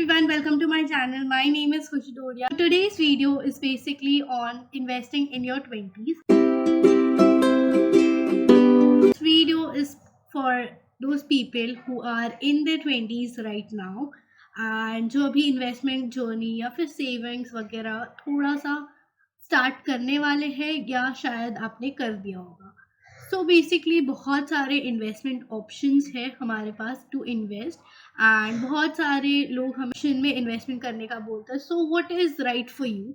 everyone, welcome to my channel. My name is Khushi Doria. Today's video is basically on investing in your 20s. This video is for those people who are in their 20s right now and जो अभी investment journey या फिर savings वगैरह थोड़ा सा start करने वाले हैं या शायद आपने कर दिया होगा. सो बेसिकली बहुत सारे इन्वेस्टमेंट ऑप्शंस है हमारे पास टू इन्वेस्ट एंड बहुत सारे लोग हमें में इन्वेस्टमेंट करने का बोलते हैं. So what is right for you.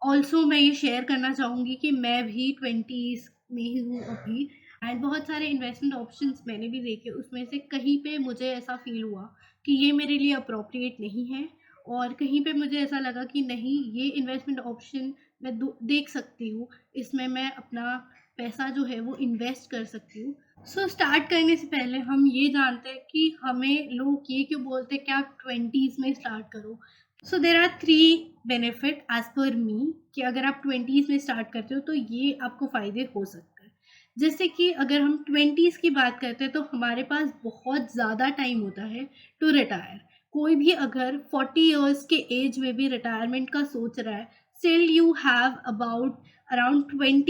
Also मैं ये शेयर करना चाहूँगी कि मैं भी 20s में ही हूँ अभी एंड बहुत सारे इन्वेस्टमेंट ऑप्शंस मैंने भी देखे. उसमें से कहीं पे मुझे ऐसा फील हुआ कि ये मेरे लिए अप्रोप्रिएट नहीं है और कहीं पे मुझे ऐसा लगा कि नहीं, ये इन्वेस्टमेंट ऑप्शन मैं देख सकती हूँ, इसमें मैं अपना पैसा जो है वो इन्वेस्ट कर सकती हूँ. सो स्टार्ट करने से पहले हम ये जानते हैं कि हमें लोग ये क्यों बोलते हैं कि आप 20s में स्टार्ट करो. So there are 3 benefit as per me कि अगर आप 20s में स्टार्ट करते हो तो ये आपको फ़ायदे हो सकते हैं. जैसे कि अगर हम 20s की बात करते हैं तो हमारे पास बहुत ज़्यादा टाइम होता है टू रिटायर. कोई भी अगर 40 इयर्स के एज में भी रिटायरमेंट का सोच रहा है, still you have about around 20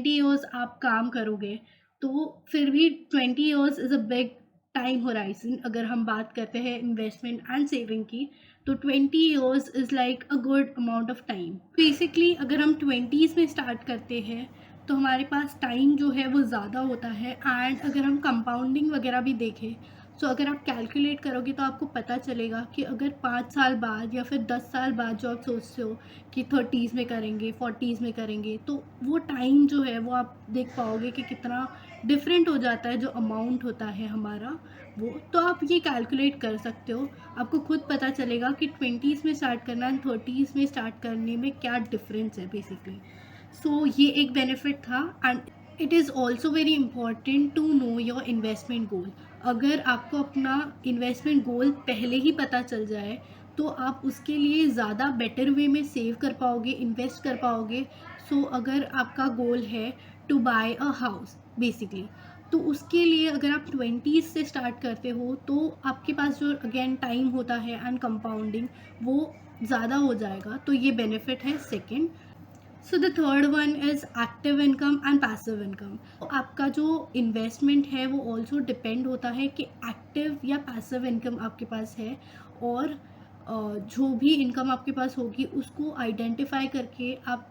years आप काम करोगे. तो फिर भी 20 years is a big time horizon. अगर हम बात करते हैं इन्वेस्टमेंट एंड सेविंग की तो 20 years is like a good amount of time. Basically अगर हम 20s में स्टार्ट करते हैं तो हमारे पास टाइम जो है वो ज़्यादा होता है एंड अगर हम कंपाउंडिंग वगैरह भी देखें तो अगर आप कैलकुलेट करोगे तो आपको पता चलेगा कि अगर 5 साल बाद या फिर 10 साल बाद जो आप सोचते हो कि 30s में करेंगे, 40s में करेंगे, तो वो टाइम जो है वो आप देख पाओगे कि कितना डिफरेंट हो जाता है जो अमाउंट होता है हमारा वो. तो आप ये कैलकुलेट कर सकते हो, आपको खुद पता चलेगा कि 20s में स्टार्ट करना एंड 30s में स्टार्ट करने में क्या डिफरेंस है बेसिकली. सो ये एक बेनिफिट था and it is also very important to know your investment goal. अगर आपको अपना इन्वेस्टमेंट गोल पहले ही पता चल जाए तो आप उसके लिए ज़्यादा बेटर वे में सेव कर पाओगे, इन्वेस्ट कर पाओगे. सो अगर आपका गोल है to buy a house basically, तो उसके लिए अगर आप 20s से स्टार्ट करते हो तो आपके पास जो अगेन टाइम होता है एंड कंपाउंडिंग वो ज़्यादा हो जाएगा. तो ये बेनिफिट है second. So the third one is active income and passive income. तो आपका जो इन्वेस्टमेंट है वो ऑल्सो डिपेंड होता है कि एक्टिव या पैसिव इनकम आपके पास है. और जो भी इनकम आपके पास होगी उसको आइडेंटिफाई करके आप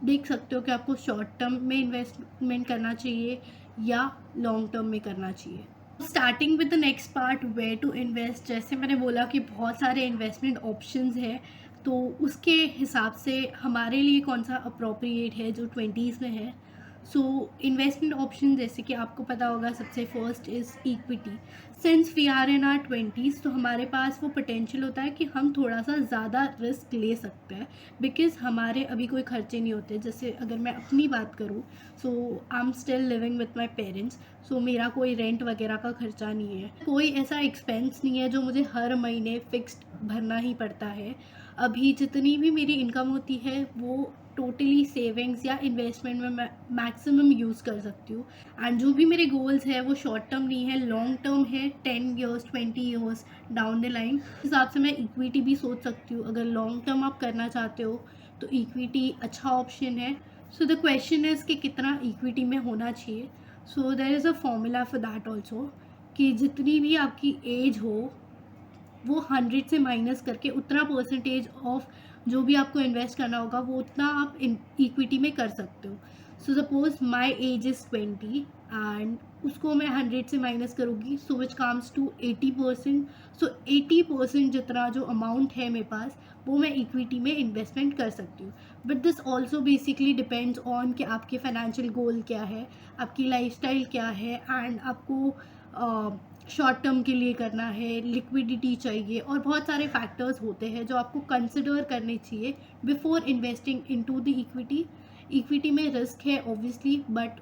देख सकते हो कि आपको शॉर्ट टर्म में इन्वेस्टमेंट करना चाहिए या लॉन्ग टर्म में करना चाहिए. Starting with the next part where to invest. जैसे मैंने बोला कि बहुत सारे इन्वेस्टमेंट ऑप्शंस हैं, तो उसके हिसाब से हमारे लिए कौन सा अप्रोप्रिएट है जो 20s में है. सो इन्वेस्टमेंट ऑप्शन जैसे कि आपको पता होगा, सबसे first is equity. Since we are in our 20s तो हमारे पास वो पोटेंशियल होता है कि हम थोड़ा सा ज़्यादा रिस्क ले सकते हैं बिकॉज़ हमारे अभी कोई खर्चे नहीं होते. जैसे अगर मैं अपनी बात करूँ, so I am still living with my parents. So मेरा कोई रेंट वगैरह का खर्चा नहीं है, कोई ऐसा एक्सपेंस नहीं है जो मुझे हर महीने फिक्स्ड भरना ही पड़ता है. अभी जितनी भी मेरी इनकम होती है वो टोटली सेविंग्स या इन्वेस्टमेंट में मैं मैक्सिमम यूज़ कर सकती हूँ. एंड जो भी मेरे गोल्स है वो शॉर्ट टर्म नहीं है, लॉन्ग टर्म है, 10 years 20 years down the line. उस हिसाब से मैं इक्विटी भी सोच सकती हूँ. अगर लॉन्ग टर्म आप करना चाहते हो तो इक्विटी अच्छा ऑप्शन है. सो द क्वेश्चन इज़ कि कितना इक्विटी में होना चाहिए. So there is a formula for that also कि जितनी भी आपकी एज हो वो 100 से माइनस करके उतना परसेंटेज ऑफ जो भी आपको इन्वेस्ट करना होगा वो उतना आप इक्विटी में कर सकते हो. So suppose my age is 20 and उसको मैं 100 से माइनस करूँगी, सो विच कम्स टू 80%. सो 80% जितना जो अमाउंट है मेरे पास वो मैं इक्विटी में इन्वेस्टमेंट कर सकती हूँ. But this also basically depends on कि आपके फाइनेंशियल गोल क्या है, आपकी लाइफस्टाइल क्या है एंड आपको शॉर्ट टर्म के लिए करना है, लिक्विडिटी चाहिए और बहुत सारे फैक्टर्स होते हैं जो आपको कंसिडर करने चाहिए before investing into the equity. Equity में रिस्क है obviously, but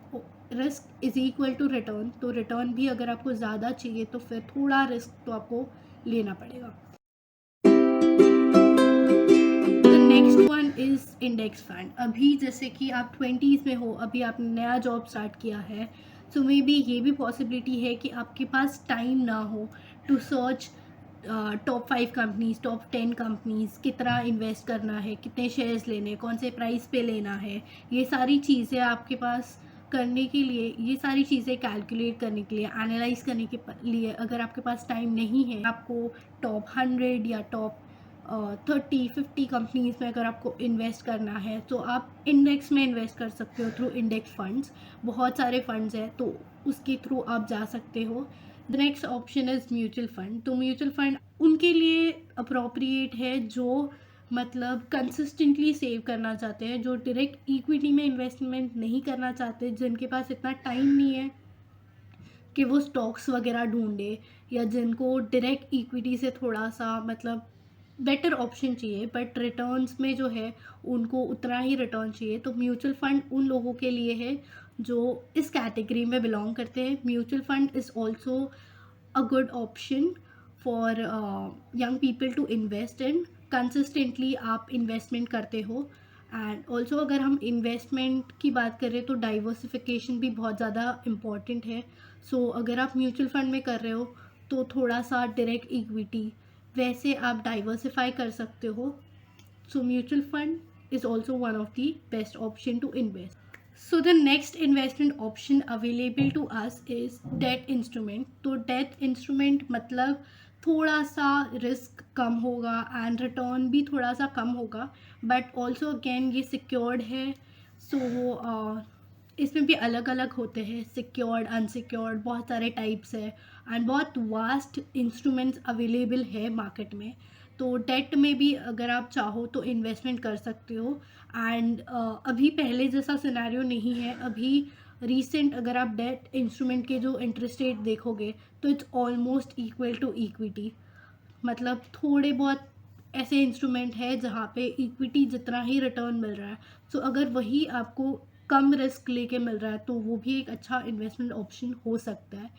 risk is equal to return. तो रिटर्न भी अगर आपको ज़्यादा चाहिए तो फिर थोड़ा रिस्क तो आपको लेना पड़ेगा. Next one is index fund. अभी जैसे कि आप 20s में हो, अभी आपने नया जॉब स्टार्ट किया है, सो मे बी ये भी पॉसिबिलिटी है कि आपके पास टाइम ना हो to search top 5 companies, top 10 companies, कितना इन्वेस्ट करना है, कितने शेयर्स लेने, कौन से प्राइस पे लेना है, ये सारी चीज़ें आपके पास करने के लिए, ये सारी चीज़ें कैलकुलेट करने के लिए, एनालाइज़ करने के लिए अगर आपके पास टाइम नहीं है, आपको टॉप 100 या टॉप 30-50 कंपनीज़ में अगर आपको इन्वेस्ट करना है, तो आप इंडेक्स में इन्वेस्ट कर सकते हो थ्रू इंडेक्स फंड्स। बहुत सारे फंड्स हैं, तो उसके थ्रू आप जा सकते हो। The next option is mutual fund. तो म्यूचुअल फंड उनके लिए अप्रोप्रिएट है जो मतलब कंसिस्टेंटली सेव करना चाहते हैं, जो डायरेक्ट इक्विटी में इन्वेस्टमेंट नहीं करना चाहते, जिनके पास इतना टाइम नहीं है कि वो स्टॉक्स वगैरह ढूंढे, या जिनको डायरेक्ट इक्विटी से थोड़ा सा मतलब बेटर ऑप्शन चाहिए बट रिटर्न्स में जो है उनको उतना ही रिटर्न चाहिए। तो म्यूचुअल फंड उन लोगों के लिए है जो इस कैटेगरी में बिलोंग करते हैं। Mutual fund is also a good option for young people to invest in. Consistently आप इन्वेस्टमेंट करते हो। एंड ऑल्सो अगर हम इन्वेस्टमेंट की बात करें तो डाइवर्सिफिकेशन भी बहुत ज़्यादा इम्पॉर्टेंट है। सो अगर आप म्यूचुअल फंड में कर रहे हो तो थोड़ा सा डायरेक्ट इक्विटी, वैसे आप डाइवर्सिफाई कर सकते हो। So mutual fund is also one of the best option to invest. So the next investment option available to us is debt instrument. तो debt instrument मतलब थोड़ा सा रिस्क कम होगा एंड रिटर्न भी थोड़ा सा कम होगा, बट ऑल्सो अगेन ये सिक्योर्ड है। सो इसमें भी अलग अलग होते हैं, सिक्योर्ड, अनसिक्योर्ड, बहुत सारे टाइप्स है एंड बहुत वास्ट इंस्ट्रूमेंट्स अवेलेबल है मार्केट में। तो डेट में भी अगर आप चाहो तो इन्वेस्टमेंट कर सकते हो। एंड अभी पहले जैसा सिनेरियो नहीं है। अभी रीसेंट अगर आप डेट इंस्ट्रूमेंट के जो इंटरेस्ट रेट देखोगे तो it's almost equal to equity. मतलब थोड़े बहुत ऐसे इंस्ट्रूमेंट है जहाँ पे इक्विटी जितना ही रिटर्न मिल रहा है। सो अगर वही आपको कम रिस्क लेके मिल रहा है तो वो भी एक अच्छा इन्वेस्टमेंट ऑप्शन हो सकता है।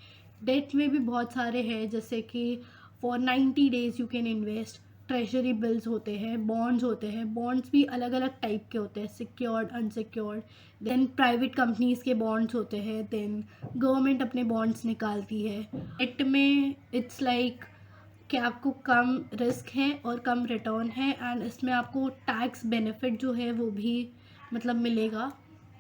डेट में भी बहुत सारे हैं, जैसे कि for 90 days you can invest. Treasury bills होते हैं, बॉन्ड्स होते हैं। बॉन्ड्स भी अलग अलग टाइप के होते हैं, secured, unsecured. Then private companies के बॉन्ड्स होते हैं। देन गवर्नमेंट अपने बॉन्ड्स निकालती है। डेट में इट्स लाइक कि आपको कम रिस्क है और कम रिटर्न है एंड इसमें आपको टैक्स बेनिफिट जो है वो भी मतलब मिलेगा।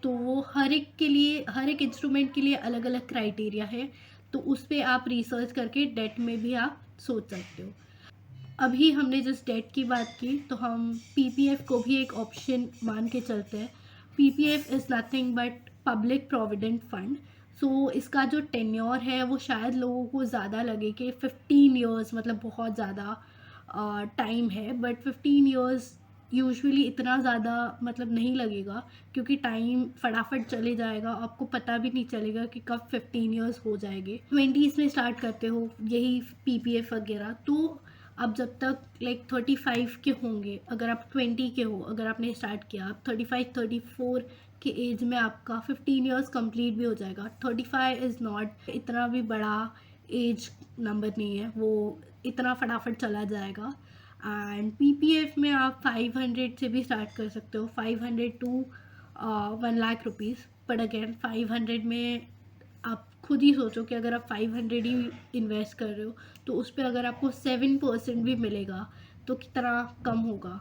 तो वो हर एक के लिए, हर एक इंस्ट्रूमेंट के लिए अलग अलग क्राइटेरिया है। तो उस पर आप रिसर्च करके डेट में भी आप सोच सकते हो। अभी हमने जिस डेट की बात की तो हम पीपीएफ को भी एक ऑप्शन मान के चलते हैं। PPF is nothing but public provident fund. So इसका जो टेन्योर है वो शायद लोगों को ज़्यादा लगे कि 15 ईयर्स मतलब बहुत ज़्यादा टाइम है, बट 15 ईयर्स यूजुअली इतना ज़्यादा मतलब नहीं लगेगा, क्योंकि टाइम फटाफट चले जाएगा, आपको पता भी नहीं चलेगा कि कब 15 ईयर्स हो जाएंगे। 20s में स्टार्ट करते हो यही पीपीएफ वगैरह, तो आप जब तक लाइक 35 के होंगे, अगर आप 20 के हो, अगर आपने स्टार्ट किया, आप 35-34 के एज में आपका 15 ईयर्स कंप्लीट भी हो जाएगा। 35 इज़ नॉट इतना भी बड़ा एज नंबर नहीं है, वो इतना फटाफट चला जाएगा। एंड पीपीएफ में आप 500 से भी स्टार्ट कर सकते हो, 500 to 1 lakh rupees. But again 500 में आप खुद ही सोचो कि अगर आप 500 ही इन्वेस्ट कर रहे हो तो उस पर अगर आपको 7% भी मिलेगा तो कितना कम होगा।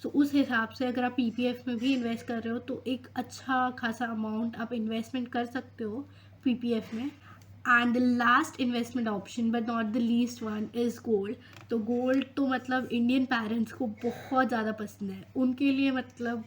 सो उस हिसाब से अगर आप पीपीएफ में भी इन्वेस्ट कर रहे हो तो एक अच्छा खासा अमाउंट आप इन्वेस्टमेंट कर सकते हो पीपीएफ में। And the last investment option but not the least one is gold. तो गोल्ड तो मतलब इंडियन पेरेंट्स को बहुत ज़्यादा पसंद है, उनके लिए मतलब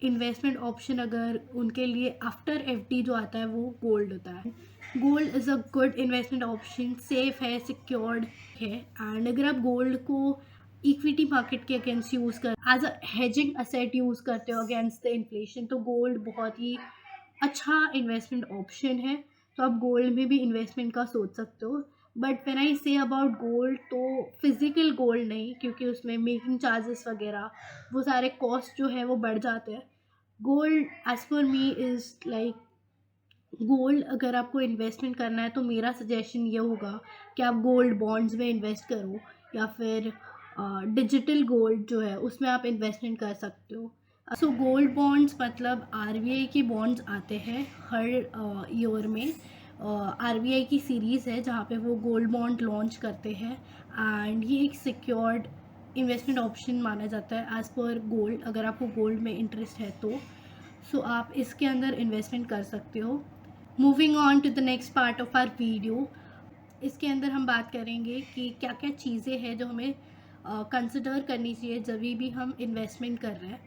इन्वेस्टमेंट ऑप्शन अगर उनके लिए आफ्टर एफडी जो आता है वो गोल्ड होता है। Gold is a good investment option, safe है, सिक्योर्ड है। एंड अगर आप गोल्ड को इक्विटी मार्केट के अगेंस्ट यूज़ कर as a hedging asset use करते हो अगेंस्ट द इन्फ्लेशन, तो गोल्ड बहुत ही अच्छा इन्वेस्टमेंट ऑप्शन है। तो आप गोल्ड में भी इन्वेस्टमेंट का सोच सकते हो। But when I say about gold तो फिज़िकल गोल्ड नहीं, क्योंकि उसमें मेकिंग चार्जेस वगैरह वो सारे कॉस्ट जो है वो बढ़ जाते हैं। Gold as per me is like, gold अगर आपको इन्वेस्टमेंट करना है तो मेरा सजेशन ये होगा कि आप गोल्ड बॉन्ड्स में इन्वेस्ट करो, या फिर डिजिटल गोल्ड जो है उसमें आप इन्वेस्टमेंट कर सकते हो। सो गोल्ड बॉन्ड्स मतलब आरबीआई के बॉन्ड्स आते हैं हर ईयर में, आरबीआई की सीरीज़ है जहाँ पे वो गोल्ड बॉन्ड लॉन्च करते हैं, एंड ये एक सिक्योर्ड इन्वेस्टमेंट ऑप्शन माना जाता है एज़ पर गोल्ड। अगर आपको गोल्ड में इंटरेस्ट है तो सो आप इसके अंदर इन्वेस्टमेंट कर सकते हो। Moving on to the next part of our video, इसके अंदर हम बात करेंगे कि क्या क्या चीज़ें हैं जो हमें कंसिडर करनी चाहिए जब भी हम इन्वेस्टमेंट कर रहे हैं।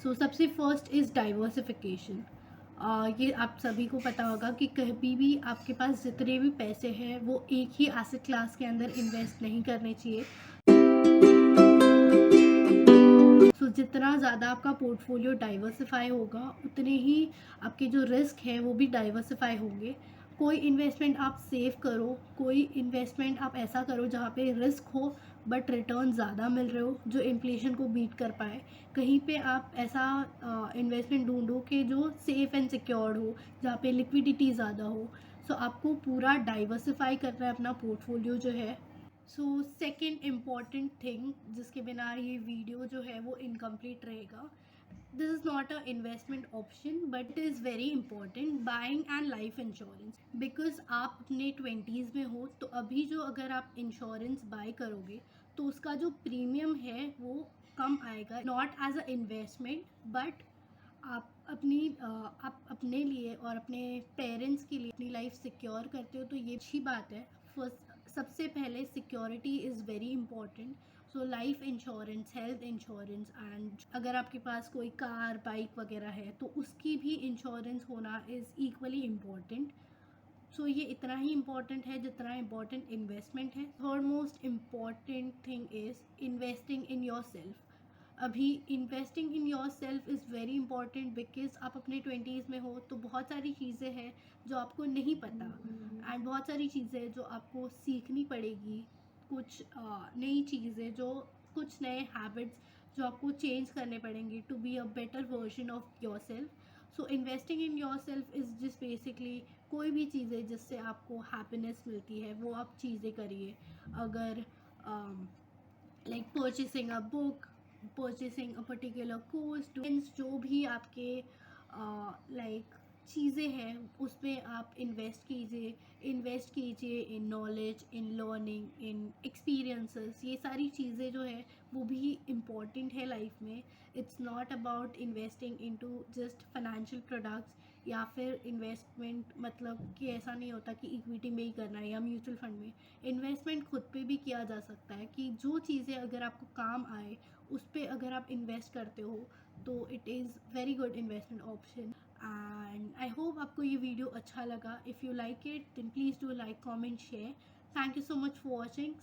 सो सबसे फर्स्ट इज़ डाइवर्सिफिकेशन। ये आप सभी को पता होगा कि कभी भी आपके पास जितने भी पैसे हैं वो एक ही एसेट क्लास के अंदर इन्वेस्ट नहीं करने चाहिए। सो जितना ज़्यादा आपका पोर्टफोलियो डाइवर्सिफाई होगा उतने ही आपके जो रिस्क हैं वो भी डाइवर्सिफाई होंगे। कोई इन्वेस्टमेंट आप सेव करो, कोई इन्वेस्टमेंट आप ऐसा करो जहाँ पे रिस्क हो बट रिटर्न ज़्यादा मिल रहे हो, जो इन्फ्लेशन को बीट कर पाए। कहीं पे आप ऐसा इन्वेस्टमेंट ढूंढो कि जो सेफ़ एंड सिक्योर्ड हो, जहाँ पे लिक्विडिटी ज़्यादा हो। सो आपको पूरा डाइवर्सिफाई करना है अपना पोर्टफोलियो जो है। सो सेकेंड इम्पॉर्टेंट थिंग जिसके बिना ये वीडियो जो है वो इनकम्प्लीट रहेगा, this is not a investment option but it is very important, buying and life insurance. Because आप अपने ट्वेंटीज़ में हो तो अभी जो अगर आप इंश्योरेंस बाय करोगे तो उसका जो प्रीमियम है वो कम आएगा, not as a investment but आप अपने लिए और अपने पेरेंट्स के लिए अपनी लाइफ सिक्योर करते हो, तो ये अच्छी बात है। फर्स्ट सबसे पहले security is very important. So life insurance, health insurance, and अगर आपके पास कोई कार बाइक वगैरह है तो उसकी भी इंश्योरेंस होना इज़ इक्वली इम्पॉर्टेंट। सो ये इतना ही इम्पॉर्टेंट है जितना इम्पॉर्टेंट इन्वेस्टमेंट है। Third most important thing is investing in yourself. अभी investing in yourself is very important because आप अपने ट्वेंटीज़ में हो तो बहुत सारी चीज़ें हैं जो आपको नहीं पता, एंड बहुत सारी चीज़ें जो आपको सीखनी पड़ेगी। कुछ नई चीज़ें जो, कुछ नए हैबिट्स जो आपको चेंज करने पड़ेंगे to be a better version of yourself. So investing in yourself is just basically कोई भी चीज़ें जिससे आपको हैप्पीनेस मिलती है वो आप चीज़ें करिए। अगर like purchasing a book, purchasing a particular course, जो भी आपके लाइक चीज़ें हैं उसमें आप इन्वेस्ट कीजिए in knowledge, in learning, in experiences. ये सारी चीज़ें जो है वो भी इम्पॉर्टेंट है लाइफ में। It's not about investing into just financial products, या फिर इन्वेस्टमेंट मतलब कि ऐसा नहीं होता कि इक्विटी में ही करना है या म्यूचुअल फंड में। इन्वेस्टमेंट खुद पे भी किया जा सकता है कि जो चीज़ें अगर आपको काम आए उस पर अगर आप इन्वेस्ट करते हो तो it is very good investment option. And I hope आपको ये वीडियो अच्छा लगा। If you like it then please do like, comment, share. Thank you so much for watching.